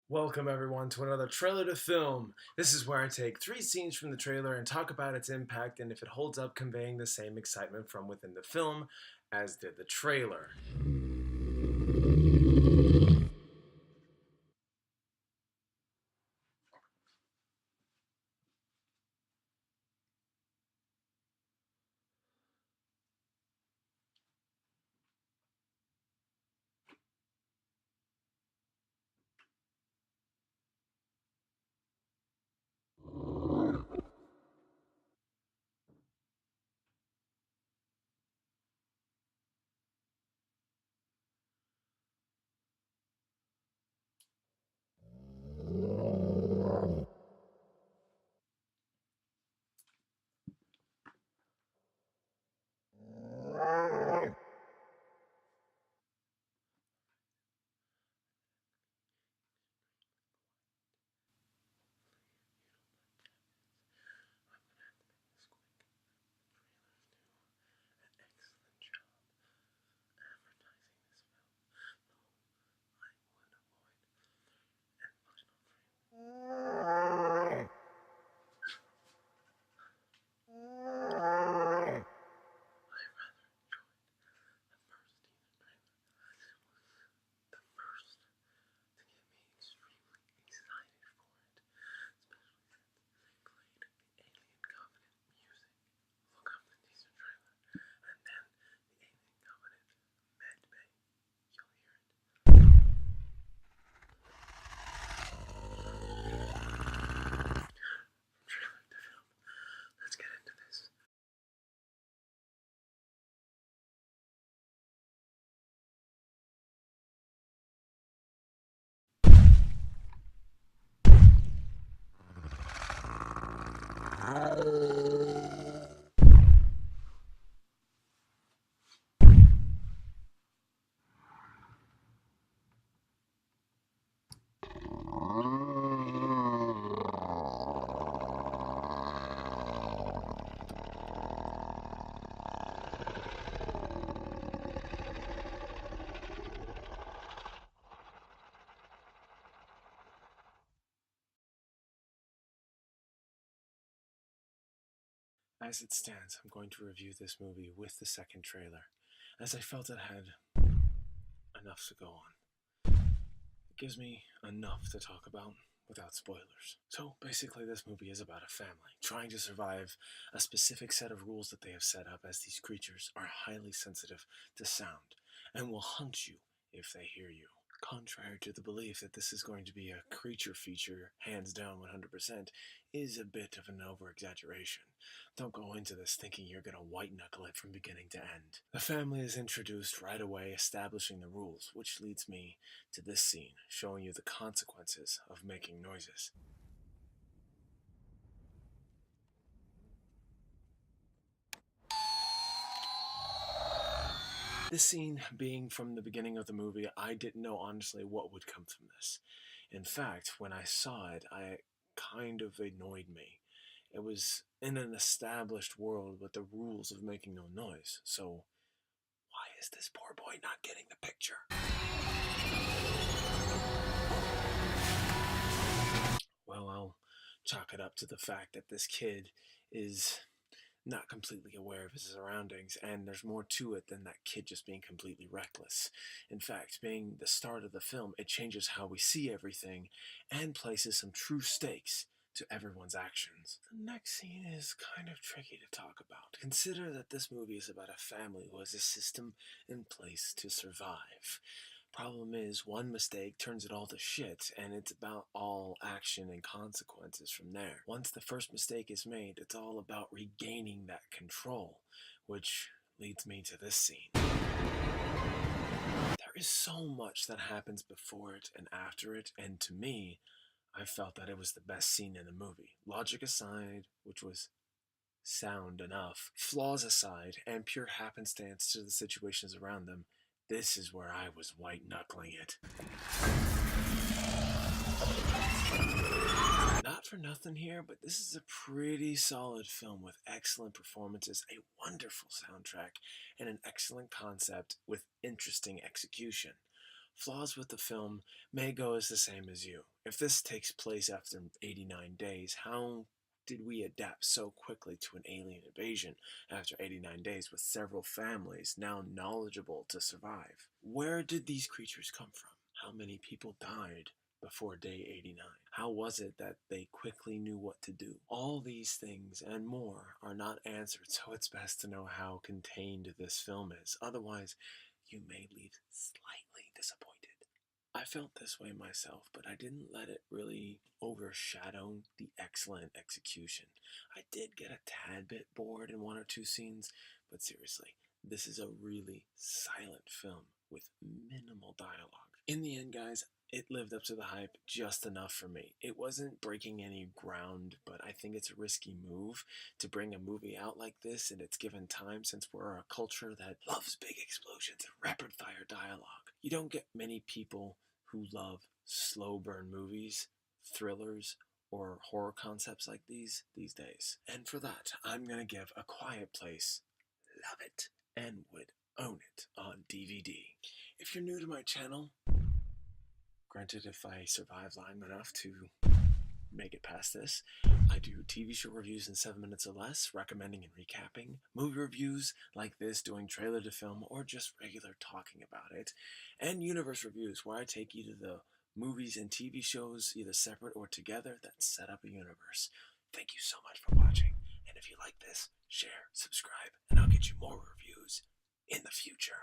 Welcome everyone to another trailer to film. This is where I take 3 scenes from the trailer and talk about its impact and if it holds up conveying the same excitement from within the film as did the trailer. Let's get into this. As it stands, I'm going to review this movie with the second trailer, as I felt it had enough to go on. It gives me enough to talk about without spoilers. So basically, this movie is about a family trying to survive a specific set of rules that they have set up, as these creatures are highly sensitive to sound and will hunt you if they hear you. Contrary to the belief that this is going to be a creature feature, hands down 100%, is a bit of an over-exaggeration. Don't go into this thinking you're going to white-knuckle it from beginning to end. The family is introduced right away, establishing the rules, which leads me to this scene, showing you the consequences of making noises. This scene being from the beginning of the movie, I didn't know honestly what would come from this. In fact, when I saw it, it kind of annoyed me. It was in an established world with the rules of making no noise, so why is this poor boy not getting the picture? Well, I'll chalk it up to the fact that this kid is not completely aware of his surroundings, and there's more to it than that kid just being completely reckless. In fact, being the start of the film, it changes how we see everything and places some true stakes to everyone's actions. The next scene is kind of tricky to talk about. Consider that this movie is about a family who has a system in place to survive. Problem is, one mistake turns it all to shit, and it's about all action and consequences from there. Once the first mistake is made, it's all about regaining that control, which leads me to this scene. There is so much that happens before it and after it, and to me, I felt that it was the best scene in the movie. Logic aside, which was sound enough, flaws aside, and pure happenstance to the situations around them, this is where I was white-knuckling it. Not for nothing here, but this is a pretty solid film with excellent performances, a wonderful soundtrack, and an excellent concept with interesting execution. Flaws with the film may go as the same as you. If this takes place after 89 days, how did we adapt so quickly to an alien invasion after 89 days with several families now knowledgeable to survive? Where did these creatures come from? How many people died before day 89? How was it that they quickly knew what to do? All these things and more are not answered, so it's best to know how contained this film is. Otherwise, you may leave slightly disappointed. I felt this way myself, but I didn't let it really overshadow the excellent execution. I did get a tad bit bored in one or two scenes, but seriously, this is a really silent film with minimal dialogue. In the end, guys, it lived up to the hype just enough for me. It wasn't breaking any ground, but I think it's a risky move to bring a movie out like this in its given time, since we're a culture that loves big explosions and rapid fire dialogue. You don't get many people who love slow burn movies, thrillers, or horror concepts like these days. And for that, I'm gonna give A Quiet Place love it and would own it on DVD. If you're new to my channel, granted, if I survive long enough to make it past this, I do TV show reviews in 7 minutes or less, recommending and recapping, movie reviews like this, doing trailer to film, or just regular talking about it, and universe reviews where I take you to the movies and TV shows, either separate or together, that set up a universe. Thank you so much for watching, and if you like this, share, subscribe, and I'll get you more reviews in the future.